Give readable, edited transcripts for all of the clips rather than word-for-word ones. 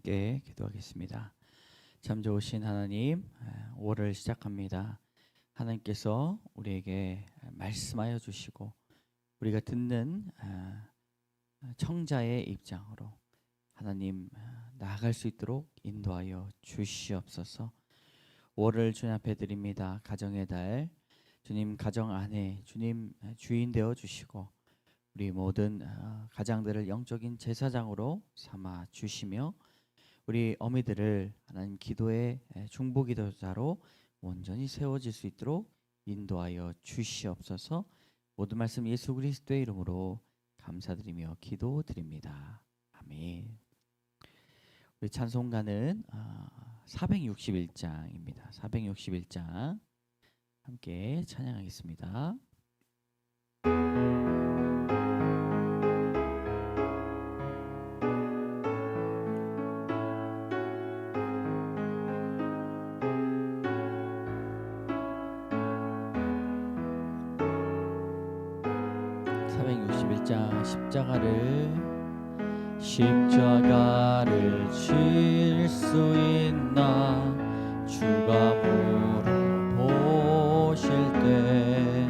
함께 기도하겠습니다. 참 좋으신 하나님, 5월을 시작합니다. 하나님께서 우리에게 말씀하여 주시고 우리가 듣는 청자의 입장으로 하나님 나아갈 수 있도록 인도하여 주시옵소서. 5월을 주님 앞에 드립니다. 가정의 달, 주님 가정 안에 주님 주인 되어 주시고 우리 모든 가장들을 영적인 제사장으로 삼아 주시며 우리 어미들을 하나님 기도의 중보기도자로 온전히 세워질 수 있도록 인도하여 주시옵소서. 모든 말씀 예수 그리스도의 이름으로 감사드리며 기도드립니다. 아멘. 우리 찬송가는 461장입니다. 461장 함께 찬양하겠습니다. 461장 십자가를 질 수 있나 주가 물어보실 때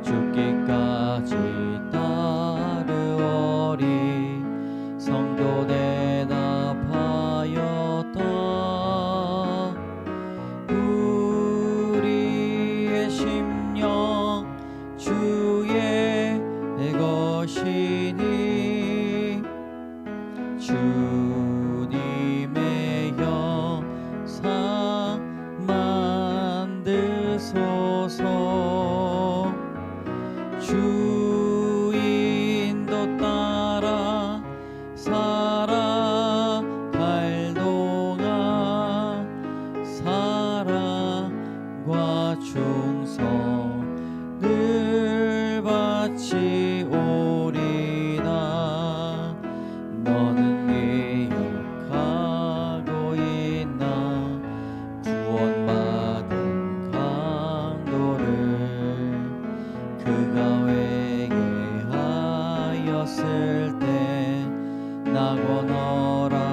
죽기까지 따르오리 성도 대답하였다. 우리의 심령 주의 것이니 주님의 영상 만드소서. 주 인도 따라 살아갈 동안 사랑과 충성 늘 바치오리다. 너는 기억하고 있나 구원받은 강도를 그가 회개하였을 때 낙원 허락받았다.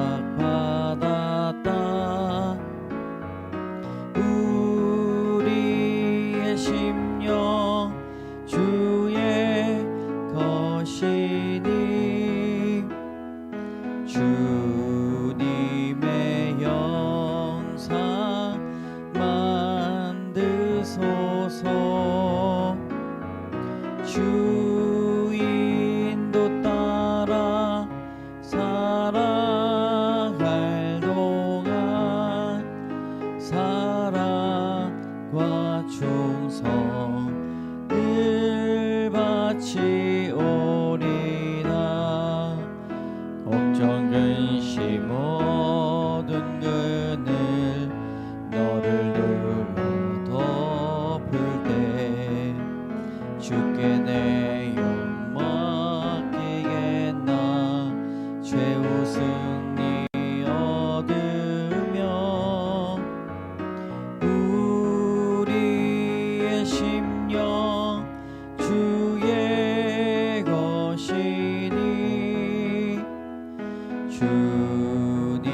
우리의 심령 주의 것이니 주님의 영상 만드소서. 주 인도 따라 살아갈 동안 사랑과 충성 늘 바치오리다. 걱정 근심 모든 그늘 너를 눌러 덮을 때 주께 내 영 맡기겠나 최우승리 얻으며 우리의 심령 주의 것이니 주님의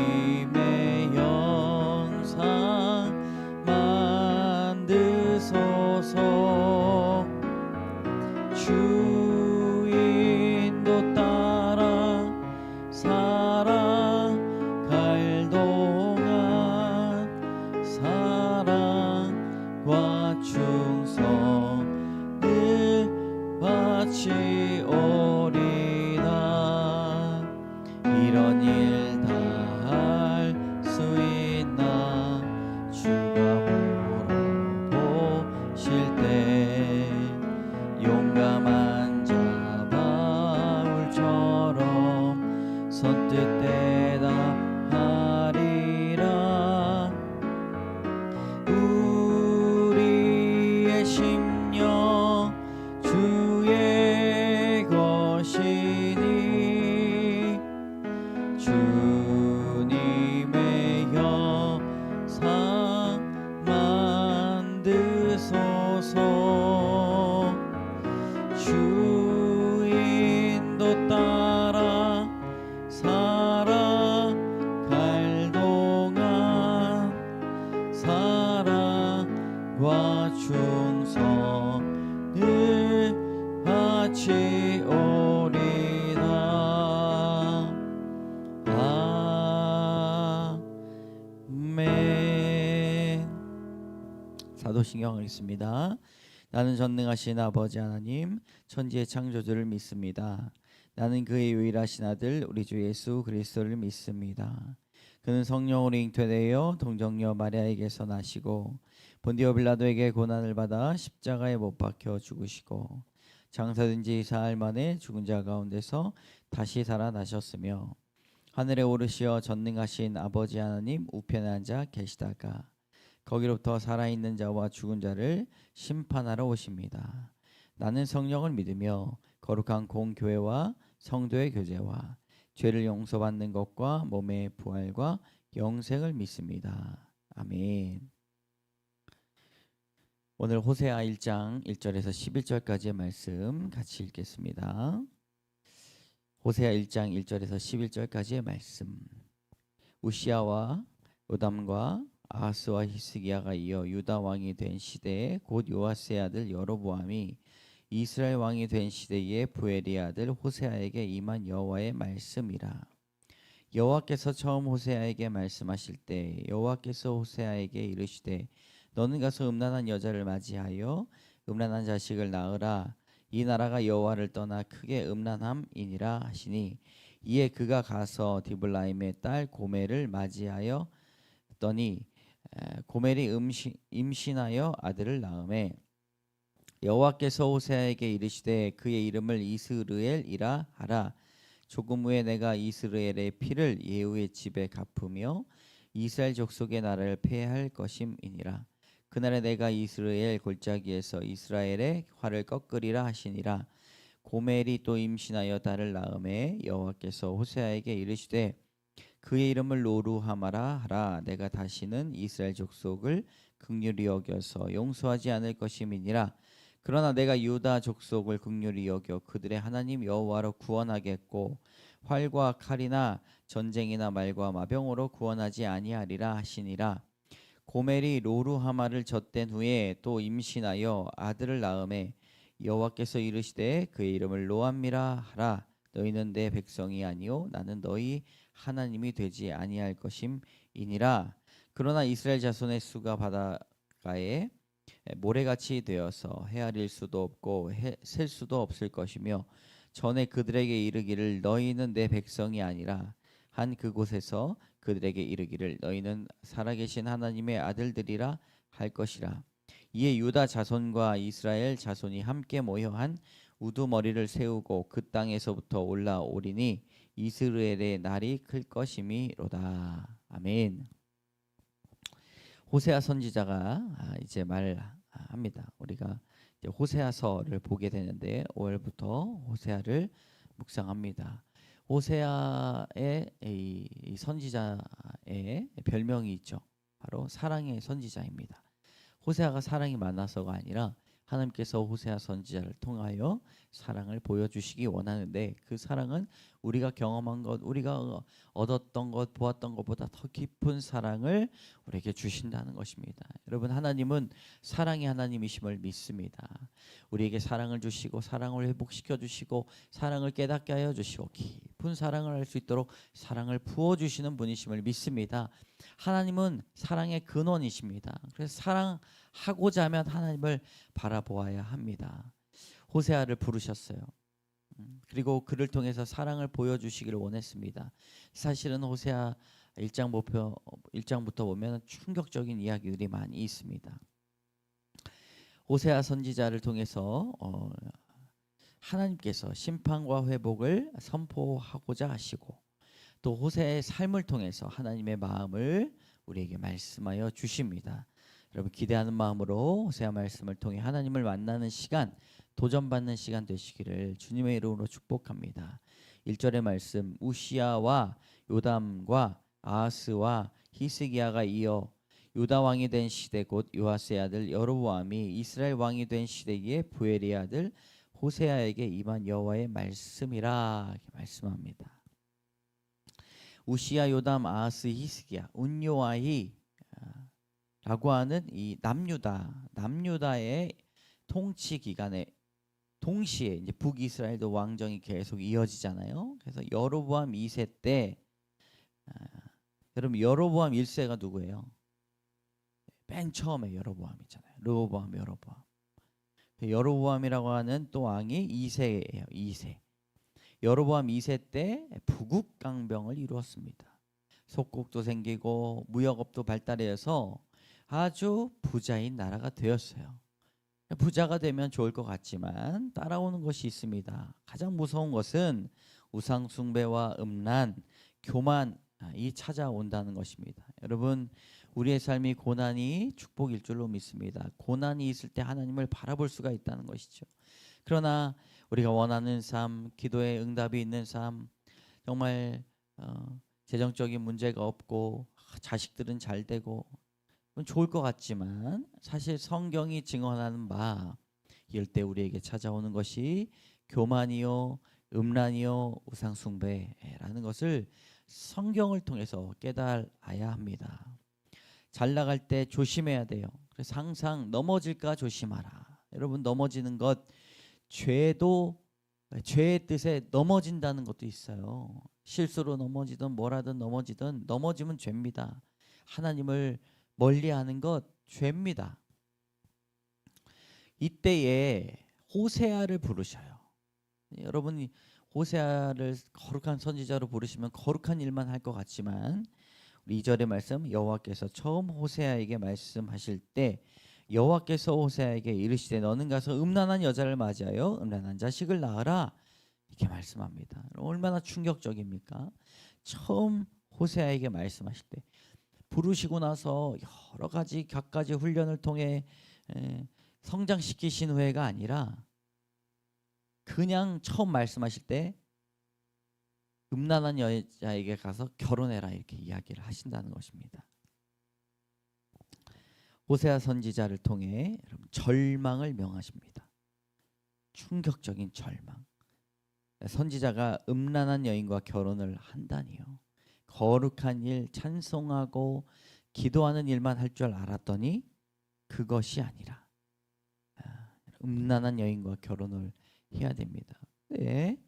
사도신경 하겠습니다. 나는 전능하신 아버지 하나님, 천지의 창조주를 믿습니다. 나는 그의 유일하신 아들 우리 주 예수 그리스도를 믿습니다. 그는 성령으로 잉태되어 동정녀 마리아에게서 나시고 본디오 빌라도에게 고난을 받아 십자가에 못 박혀 죽으시고 장사된 지 4일 만에 죽은 자 가운데서 다시 살아나셨으며 하늘에 오르시어 전능하신 아버지 하나님 우편에 앉아 계시다가 거기로부터 살아있는 자와 죽은 자를 심판하러 오십니다. 나는 성령을 믿으며 거룩한 공교회와 성도의 교제와 죄를 용서받는 것과 몸의 부활과 영생을 믿습니다. 아멘. 오늘 호세아 1장 1절에서 11절까지의 말씀 같이 읽겠습니다. 호세아 1장 1절에서 11절까지의 말씀. 우시야와 요담과 아하스와 히스기야가 이어 유다 왕이 된 시대에 곧 요아스의 아들 여로보암이 이스라엘 왕이 된 시대에 부엘의 아들 호세아에게 임한 여호와의 말씀이라. 여호와께서 처음 호세아에게 말씀하실 때 여호와께서 호세아에게 이르시되 너는 가서 음란한 여자를 맞이하여 음란한 자식을 낳으라. 이 나라가 여호와를 떠나 크게 음란함이니라 하시니 이에 그가 가서 디블라임의 딸 고멜을 맞이하여 더니 고멜이 임신하여 아들을 낳음에 여호와께서 호세아에게 이르시되 그의 이름을 이스르엘이라 하라. 조금 후에 내가 이스라엘의 피를 예후의 집에 갚으며 이스라엘 족속의 나라를 폐할 것임이니라. 그날에 내가 이스라엘 골짜기에서 이스라엘의 활을 꺾으리라 하시니라. 고멜이 또 임신하여 딸을 낳음에 여호와께서 호세아에게 이르시되 그의 이름을 로루하마라 하라. 내가 다시는 이스라엘 족속을 긍휼히 여겨서 용서하지 않을 것임이니라. 그러나 내가 유다 족속을 긍휼히 여겨 그들의 하나님 여호와로 구원하겠고 활과 칼이나 전쟁이나 말과 마병으로 구원하지 아니하리라 하시니라. 고멜이 로루하마를 젖된 후에 또 임신하여 아들을 낳음에 여호와께서 이르시되 그의 이름을 로암미라 하라. 너희는 내 백성이 아니요 나는 너희 하나님이 되지 아니할 것임이니라. 그러나 이스라엘 자손의 수가 바닷가에 모래같이 되어서 헤아릴 수도 없고 셀 수도 없을 것이며 전에 그들에게 이르기를 너희는 내 백성이 아니라 한 그곳에서 그들에게 이르기를 너희는 살아계신 하나님의 아들들이라 할 것이라. 이에 유다 자손과 이스라엘 자손이 함께 모여 한 우두머리를 세우고 그 땅에서부터 올라오리니 이스라엘의 날이 클 것임이로다. 아멘. 호세아 선지자가 이제 말합니다. 우리가 이제 호세아서를 보게 되는데 5월부터 호세아를 묵상합니다. 호세아의 이 선지자의 별명이 있죠. 바로 사랑의 선지자입니다. 호세아가 사랑이 많아서가 아니라 하나님께서 호세아 선지자를 통하여 사랑을 보여주시기 원하는데 그 사랑은 우리가 경험한 것, 우리가 얻었던 것, 보았던 것보다 더 깊은 사랑을 우리에게 주신다는 것입니다. 여러분, 하나님은 사랑의 하나님이심을 믿습니다. 우리에게 사랑을 주시고 사랑을 회복시켜 주시고 사랑을 깨닫게 하여 주시고 깊은 사랑을 할 수 있도록 사랑을 부어주시는 분이심을 믿습니다. 하나님은 사랑의 근원이십니다. 그래서 사랑하고자 하면 하나님을 바라보아야 합니다. 호세아를 부르셨어요. 그리고 그를 통해서 사랑을 보여주시기를 원했습니다. 사실은 호세아 1장부터 보면 충격적인 이야기들이 많이 있습니다. 호세아 선지자를 통해서 하나님께서 심판과 회복을 선포하고자 하시고 또 호세아의 삶을 통해서 하나님의 마음을 우리에게 말씀하여 주십니다. 여러분, 기대하는 마음으로 호세아 말씀을 통해 하나님을 만나는 시간, 도전받는 시간 되시기를 주님의 이름으로 축복합니다. 1절의 말씀, 우시야와 요담과 아하스와 히스기야가 이어 유다 왕이 된 시대 곧 요아스의 아들 여로보암이 이스라엘 왕이 된 시대에 부엘의 아들 호세아에게 임한 여호와의 말씀이라 이렇게 말씀합니다. 우시야, 요담, 아하스, 히스기야, 운요아히 라고 하는 이 남유다의 통치 기간에 동시에 이제 북이스라엘도 왕정이 계속 이어지잖아요. 그래서 여로보암 2세 때 여러분 여로보암 1세가 누구예요? 맨 처음에 여로보암이잖아요. 르호보암, 여로보암. 여로보암이라고 하는 또 왕이 2세예요. 2세. 여로보암 2세 때 부국강병을 이루었습니다. 속국도 생기고 무역업도 발달해서 아주 부자인 나라가 되었어요. 부자가 되면 좋을 것 같지만 따라오는 것이 있습니다. 가장 무서운 것은 우상 숭배와 음란, 교만이 찾아온다는 것입니다. 여러분, 우리의 삶이 고난이 축복일 줄로 믿습니다. 고난이 있을 때 하나님을 바라볼 수가 있다는 것이죠. 그러나 우리가 원하는 삶, 기도에 응답이 있는 삶, 정말 재정적인 문제가 없고 자식들은 잘 되고 좋을 것 같지만 사실 성경이 증언하는 바 이럴 때 우리에게 찾아오는 것이 교만이요, 음란이요, 우상숭배라는 것을 성경을 통해서 깨달아야 합니다. 잘 나갈 때 조심해야 돼요. 그래서 항상 넘어질까 조심하라. 여러분, 넘어지는 것, 죄도 죄의 뜻에 넘어진다는 것도 있어요. 실수로 넘어지든 뭐라든 넘어지면 죄입니다. 하나님을 멀리하는 것 죄입니다. 이때에 호세아를 부르셔요. 여러분이 호세아를 거룩한 선지자로 부르시면 거룩한 일만 할 것 같지만 우리 2절의 말씀, 여호와께서 처음 호세아에게 말씀하실 때 여호와께서 호세아에게 이르시되 너는 가서 음란한 여자를 맞이하여 음란한 자식을 낳으라, 이렇게 말씀합니다. 얼마나 충격적입니까? 처음 호세아에게 말씀하실 때 부르시고 나서 여러 가지 갖가지 훈련을 통해 성장시키신 후에가 아니라 그냥 처음 말씀하실 때 음란한 여자에게 가서 결혼해라, 이렇게 이야기를 하신다는 것입니다. 호세아 선지자를 통해 여러분 절망을 명하십니다. 충격적인 절망. 선지자가 음란한 여인과 결혼을 한다니요. 거룩한 일, 찬송하고 기도하는 일만 할 줄 알았더니 그것이 아니라 음란한 여인과 결혼을 해야 됩니다. 네.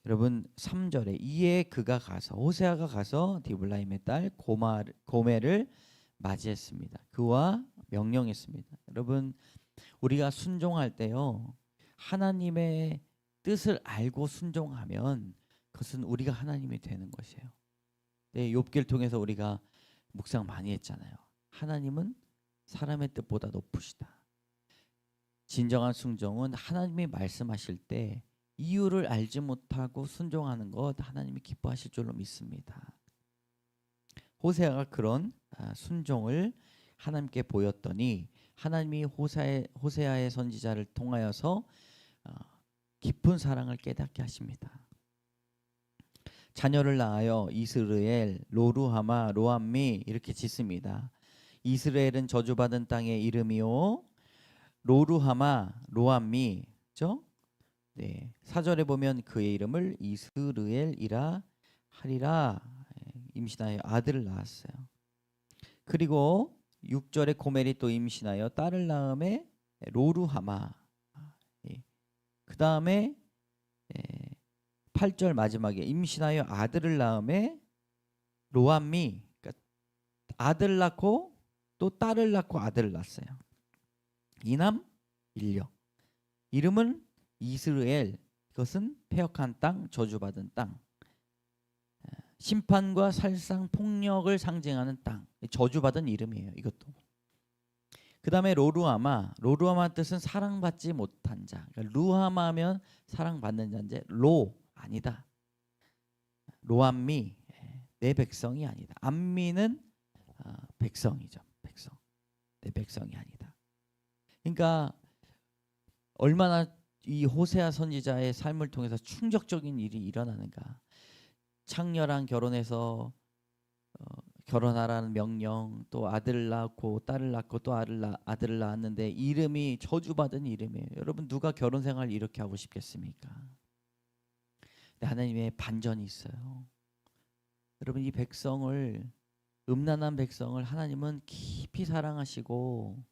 여러분 3절에 이에 그가 가서, 호세아가 가서 디블라임의 딸 고멜을 맞이했습니다. 그와 명령했습니다. 여러분, 우리가 순종할 때요, 하나님의 뜻을 알고 순종하면 그것은 우리가 하나님이 되는 것이에요. 네, 욥기를 통해서 우리가 묵상 많이 했잖아요. 하나님은 사람의 뜻보다 높으시다. 진정한 순종은 하나님이 말씀하실 때 이유를 알지 못하고 순종하는 것 하나님이 기뻐하실 줄로 믿습니다. 호세아가 그런 순종을 하나님께 보였더니 하나님이 호세아의 선지자를 통하여서 깊은 사랑을 깨닫게 하십니다. 자녀를 낳아요 이스르엘, 로루하마, 로암미 이렇게 짓습니다. 이스라엘은 저주받은 땅의 이름이요, 로루하마, 로암미죠. 네, 4절에 보면 그의 이름을 이스르엘이라 하리라, 임신하여 아들을 낳았어요. 그리고 6절에 고멜이 또 임신하여 딸을 낳음에 로루하마. 그 다음에 8절 마지막에 임신하여 아들을 낳음에 로암미. 그러니까 아들 낳고 또 딸을 낳고 아들을 낳았어요. 이남 일녀. 이름은 이스라엘. 이것은 패역한 땅, 저주받은 땅. 심판과 살상, 폭력을 상징하는 땅. 저주받은 이름이에요. 이것도. 그 다음에 로루하마. 로루하마 뜻은 사랑받지 못한 자. 그러니까 루하마면 사랑받는 자인데 로 아니다. 로암미, 내 백성이 아니다. 암미는 백성이죠. 백성. 내 백성이 아니다. 그러니까 얼마나 이 호세아 선지자의 삶을 통해서 충격적인 일이 일어나는가. 창녀랑 결혼해서 결혼하라는 명령, 또 아들을 낳고 딸을 낳고 또 아들을 낳았는데 이름이 저주받은 이름이에요. 여러분, 누가 결혼 생활 이렇게 하고 싶겠습니까? 근데 하나님의 반전이 있어요. 여러분, 이 백성을, 음란한 백성을 하나님은 깊이 사랑하시고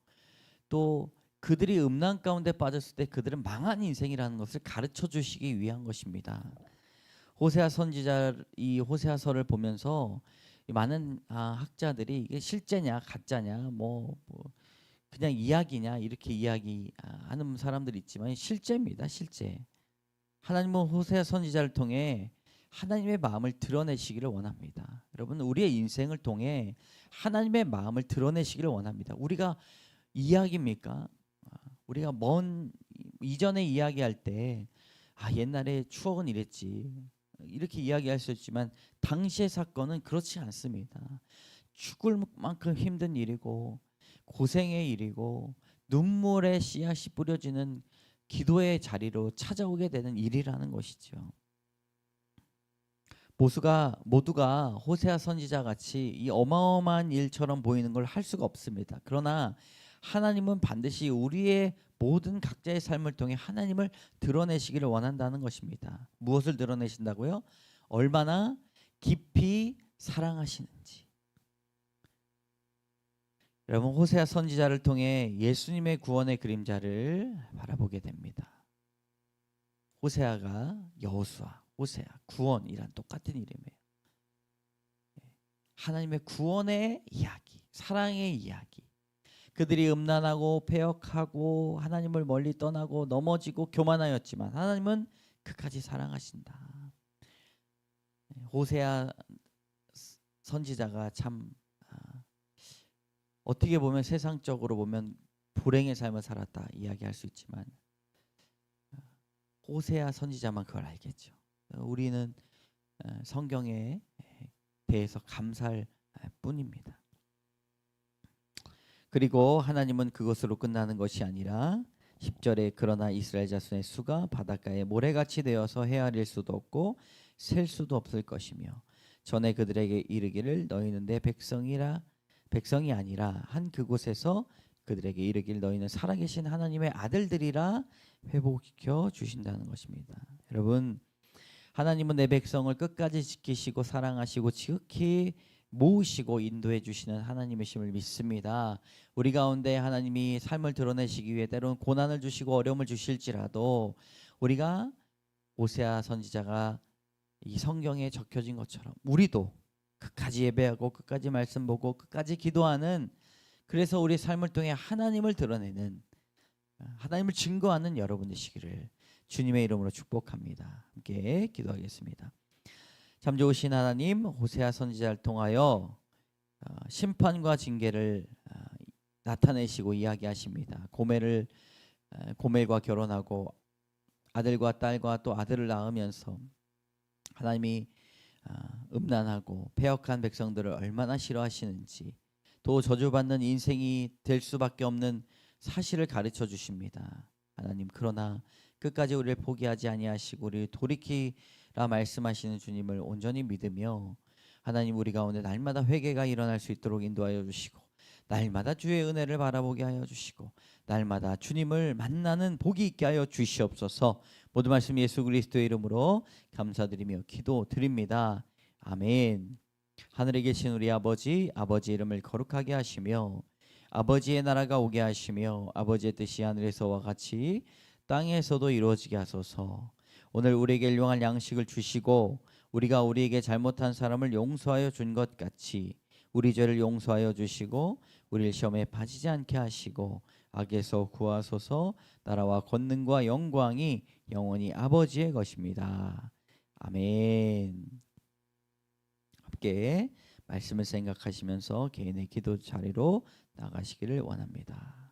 또 그들이 음란 가운데 빠졌을 때 그들은 망한 인생이라는 것을 가르쳐 주시기 위한 것입니다. 호세아 선지자 이 호세아서를 보면서 많은 학자들이 이게 실제냐 가짜냐 뭐 그냥 이야기냐 이렇게 이야기하는 사람들이 있지만 실제입니다. 실제. 하나님은 호세아 선지자를 통해 하나님의 마음을 드러내시기를 원합니다. 여러분 우리의 인생을 통해 하나님의 마음을 드러내시기를 원합니다. 우리가 이야기입니까? 우리가 먼 이전에 이야기할 때 옛날에 추억은 이랬지 이렇게 이야기할 수 있지만 당시의 사건은 그렇지 않습니다. 죽을 만큼 힘든 일이고 고생의 일이고 눈물의 씨앗이 뿌려지는 기도의 자리로 찾아오게 되는 일이라는 것이죠. 모두가 호세아 선지자 같이 이 어마어마한 일처럼 보이는 걸 할 수가 없습니다. 그러나 하나님은 반드시 우리의 모든 각자의 삶을 통해 하나님을 드러내시기를 원한다는 것입니다. 무엇을 드러내신다고요? 얼마나 깊이 사랑하시는지. 여러분 호세아 선지자를 통해 예수님의 구원의 그림자를 바라보게 됩니다. 호세아가 여호수아, 호세아, 구원이란 똑같은 이름이에요. 하나님의 구원의 이야기, 사랑의 이야기. 그들이 음란하고 패역하고 하나님을 멀리 떠나고 넘어지고 교만하였지만 하나님은 끝까지 사랑하신다. 호세아 선지자가 참 어떻게 보면 세상적으로 보면 불행의 삶을 살았다 이야기할 수 있지만 호세아 선지자만 그걸 알겠죠. 우리는 성경에 대해서 감사할 뿐입니다. 그리고 하나님은 그것으로 끝나는 것이 아니라 10절에 그러나 이스라엘 자손의 수가 바닷가에 모래같이 되어서 헤아릴 수도 없고 셀 수도 없을 것이며 전에 그들에게 이르기를 너희는 내 백성이 아니라 한 그곳에서 그들에게 이르기를 너희는 살아계신 하나님의 아들들이라 회복시켜 주신다는 것입니다. 여러분 하나님은 내 백성을 끝까지 지키시고 사랑하시고 지극히 모으시고 인도해 주시는 하나님이심을 믿습니다. 우리 가운데 하나님이 삶을 드러내시기 위해 때로는 고난을 주시고 어려움을 주실지라도 우리가 호세아 선지자가 이 성경에 적혀진 것처럼 우리도 끝까지 예배하고 끝까지 말씀 보고 끝까지 기도하는 그래서 우리 삶을 통해 하나님을 드러내는 하나님을 증거하는 여러분 되시기를 주님의 이름으로 축복합니다. 함께 기도하겠습니다. 참 좋으신 하나님 호세아 선지자를 통하여 심판과 징계를 나타내시고 이야기하십니다. 고멜과 결혼하고 아들과 딸과 또 아들을 낳으면서 하나님이 음란하고 패역한 백성들을 얼마나 싫어하시는지 또 저주받는 인생이 될 수밖에 없는 사실을 가르쳐 주십니다. 하나님 그러나 끝까지 우리를 포기하지 아니하시고 우리를 돌이키라 말씀하시는 주님을 온전히 믿으며 하나님 우리 가운데 날마다 회개가 일어날 수 있도록 인도하여 주시고 날마다 주의 은혜를 바라보게 하여 주시고 날마다 주님을 만나는 복이 있게 하여 주시옵소서. 모든 말씀 예수 그리스도의 이름으로 감사드리며 기도드립니다. 아멘. 하늘에 계신 우리 아버지 이름을 거룩하게 하시며 아버지의 나라가 오게 하시며 아버지의 뜻이 하늘에서와 같이 땅에서도 이루어지게 하소서. 오늘 우리에게 일용할 양식을 주시고 우리가 우리에게 잘못한 사람을 용서하여 준 것 같이 우리 죄를 용서하여 주시고 우리를 시험에 빠지지 않게 하시고 악에서 구하소서. 나라와 권능과 영광이 영원히 아버지의 것입니다. 아멘. 함께 말씀을 생각하시면서 개인의 기도 자리로 나가시기를 원합니다.